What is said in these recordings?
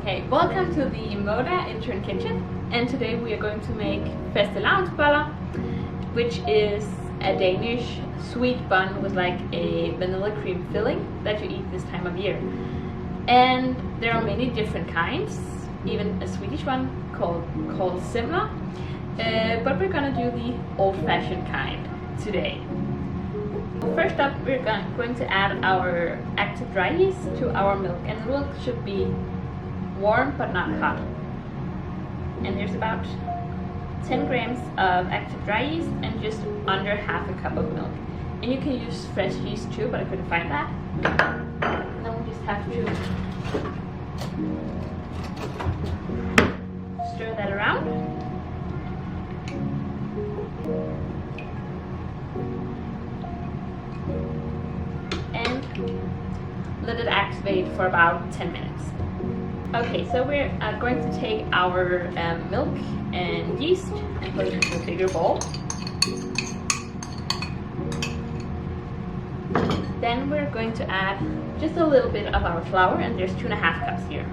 Okay, welcome to the Moda Intern Kitchen, and today we are going to make Fastelavnsboller, which is a Danish sweet bun with like a vanilla cream filling that you eat this time of year. And there are many different kinds, even a Swedish one called similar, but we're gonna do the old-fashioned kind today. First up, we're going to add our active dry yeast to our milk, and the milk should be warm but not hot. And there's about 10 grams of active dry yeast and just under half a cup of milk. And you can use fresh yeast too, but I couldn't find that. And then we'll just have to stir that around. And let it activate for about 10 minutes. Okay, so we're going to take our milk and yeast and put it into a bigger bowl. Then we're going to add just a little bit of our flour, and there's 2.5 cups here.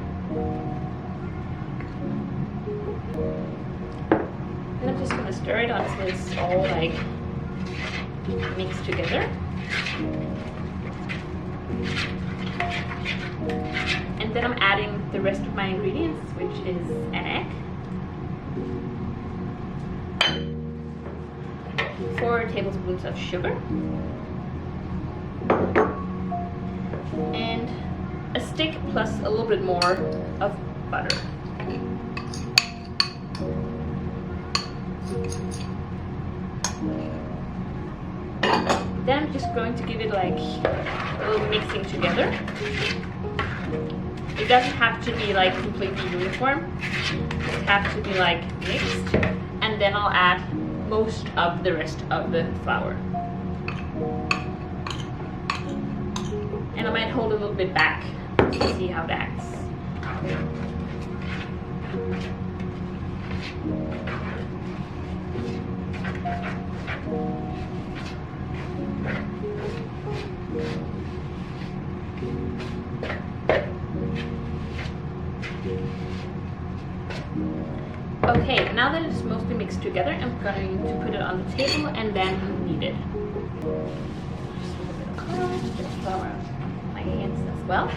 And I'm just going to stir it until it's all like mixed together. And then I'm adding the rest of my ingredients, which is an egg, 4 tablespoons of sugar, and a stick plus a little bit more of butter. Then I'm just going to give it like a little mixing together. It doesn't have to be like completely uniform. It has to be like mixed, and then I'll add most of the rest of the flour. And I might hold a little bit back to see how it acts. Okay, now that it's mostly mixed together, I'm going to put it on the table and then knead it. Just a little bit of color, just flour on my hands as well.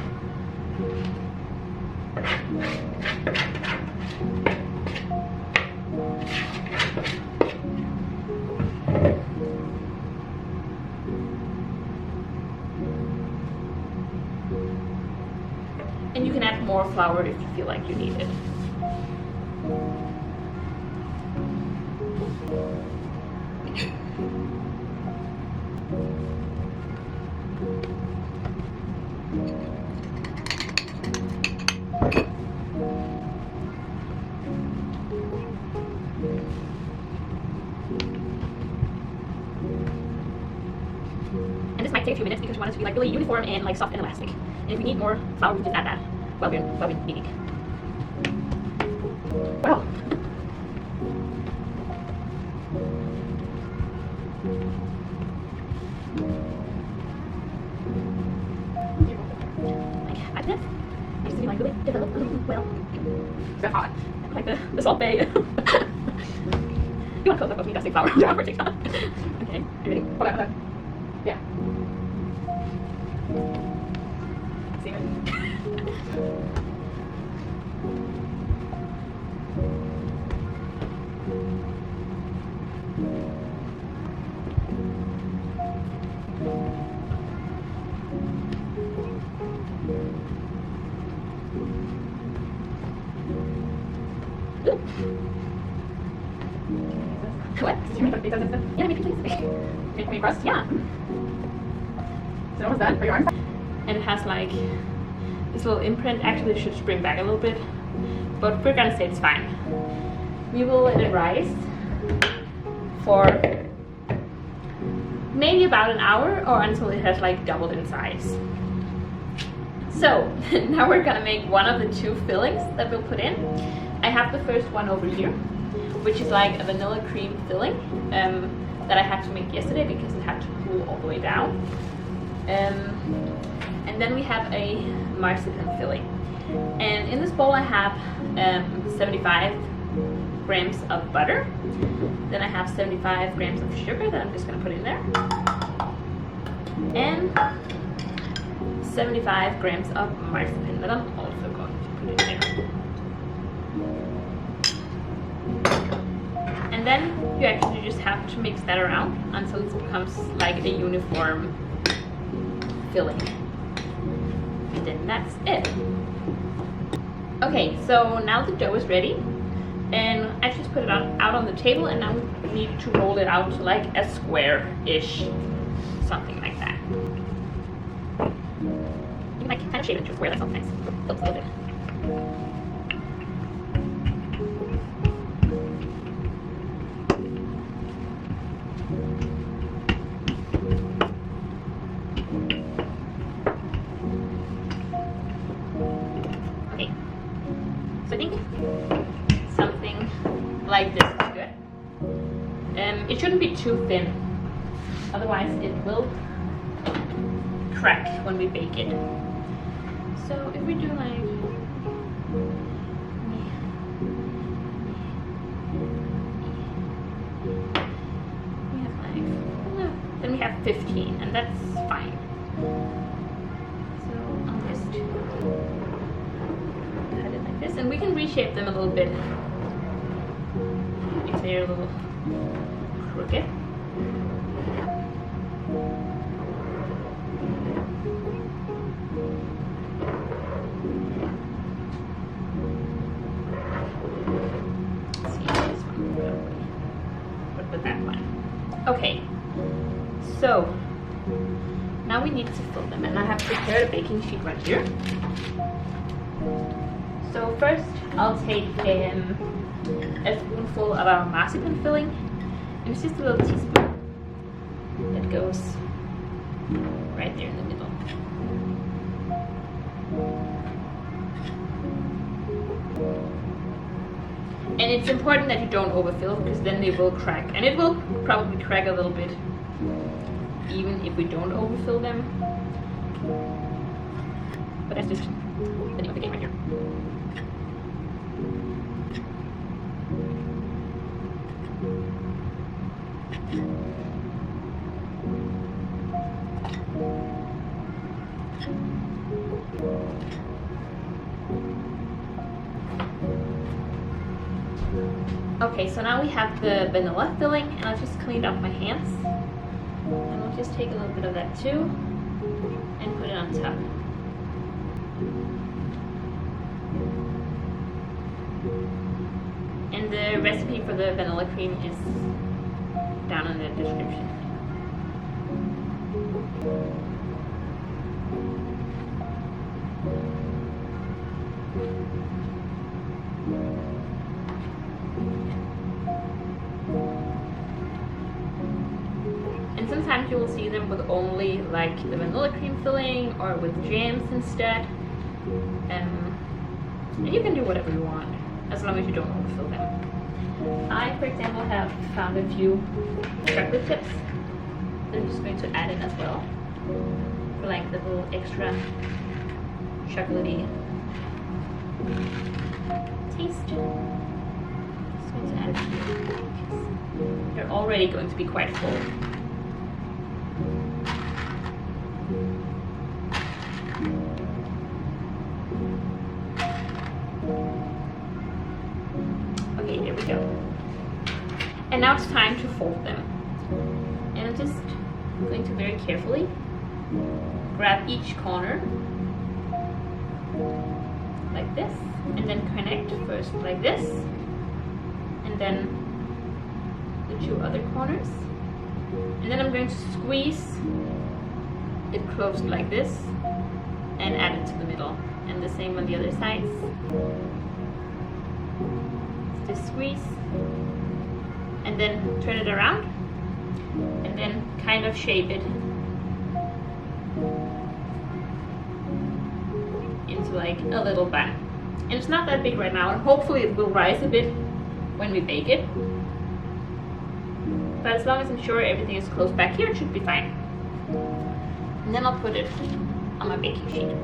And you can add more flour if you feel like you need it. And this might take a few minutes because we want it to be like really uniform and like soft and elastic. And if we need more flour, we just add that while we're kneading. Wow. Like 5 minutes. Needs to be like really developed well. It's very hot. Like the salt bay. You want to close up with me dusting flour? Yeah. Okay. Are you ready? Hold on. Yeah. See it? What? Yeah, make it please. Make crust? Yeah. So almost done for your arms. And it has like this little imprint. Actually, it should spring back a little bit, but we're gonna say it's fine. We will let it rise for maybe about an hour or until it has like doubled in size. So now we're gonna make one of the 2 fillings that we'll put in. I have the first one over here, which is like a vanilla cream filling that I had to make yesterday because it had to cool all the way down. And then we have a marzipan filling. And in this bowl I have 75 grams of butter. Then I have 75 grams of sugar that I'm just going to put in there. And 75 grams of marzipan that I'm also going to put in there. And then you actually just have to mix that around until it becomes like a uniform filling. And then that's it. Okay, so now the dough is ready. And I just put it out on the table, and now we need to roll it out to like a square-ish, something like that. You can like kind of shape it into a square like sometimes. Looks a little bit. Okay, so I think something like this is good. It shouldn't be too thin, otherwise it will crack when we bake it. So if we do like then we have 15, and that's fine. So I'll just cut it like this, and we can reshape them a little bit if they're a little crooked. With that one. Okay, so now we need to fill them, and I have prepared a baking sheet right here. So first I'll take a spoonful of our marzipan filling, and it's just a little teaspoon that goes right there in the middle. And it's important that you don't overfill, because then they will crack, and it will probably crack a little bit even if we don't overfill them. But that's just the name of the game right here. Okay, so now we have the vanilla filling, and I'll just clean up my hands. And we'll just take a little bit of that too and put it on top. And the recipe for the vanilla cream is down in the description. And sometimes you will see them with only like the vanilla cream filling or with jams instead. And you can do whatever you want as long as you don't overfill them. I, for example, have found a few chocolate chips that I'm just going to add in as well for like the little extra chocolatey taste. Just going to add it here. They're already going to be quite full. Okay, there we go. And now it's time to fold them. And I'm just going to very carefully grab each corner like this, and then connect first like this, and then the two other corners. And then I'm going to squeeze it closed like this and add it to the middle. And the same on the other sides. Just squeeze and then turn it around and then kind of shape it into like a little bun. And it's not that big right now, and hopefully it will rise a bit when we bake it. But as long as I'm sure everything is close back here, it should be fine. And then I'll put it on my baking sheet.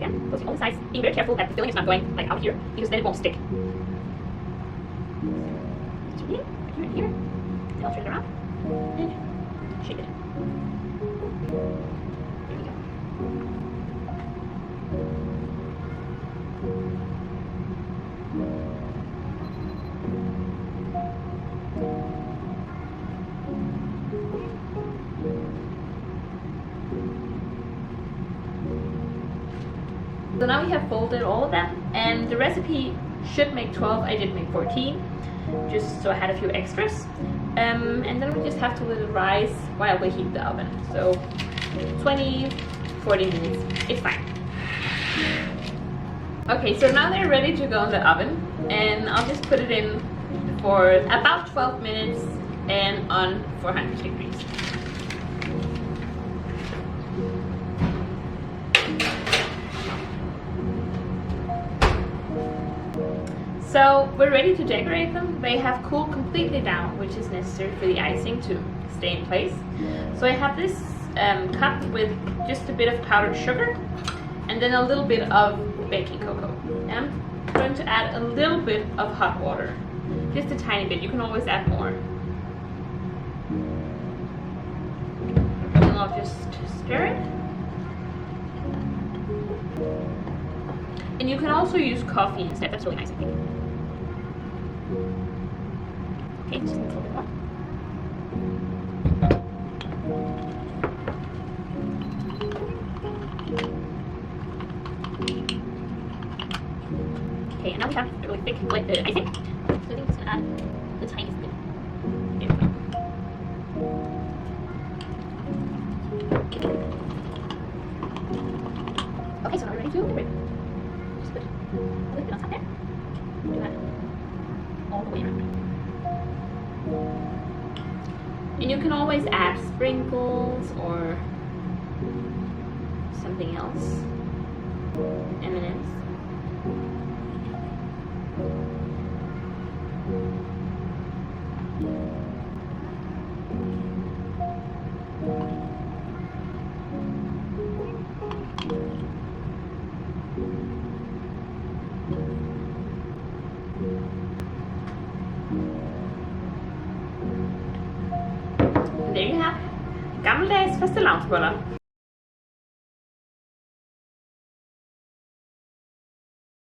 again, closing all the sides, being very careful that the filling is not going like out here, because then it won't stick. So here, here, and here. Then I'll turn it around and shape it. There we go. So now we have folded all of them, and the recipe should make 12. I did make 14, just so I had a few extras. And then we just have to let it rise while we heat the oven. So 20, 40 minutes, it's fine. Okay, so now they're ready to go in the oven, and I'll just put it in for about 12 minutes and on 400 degrees. So we're ready to decorate them. They have cooled completely down, which is necessary for the icing to stay in place. So I have this cup with just a bit of powdered sugar and then a little bit of baking cocoa. And I'm going to add a little bit of hot water, just a tiny bit. You can always add more. And I'll just stir it. And you can also use coffee instead. That's really nice, I think. Okay, just a little bit more. Okay, and now we have a really thick icing. So I think I'm just gonna add the tiniest bit. There we go. Okay, so now we're ready to decorate. Just put a little bit on top there. Do that all the way around. And you can always add sprinkles or something else. M&Ms. There you have gammeldags fastelavnsboller.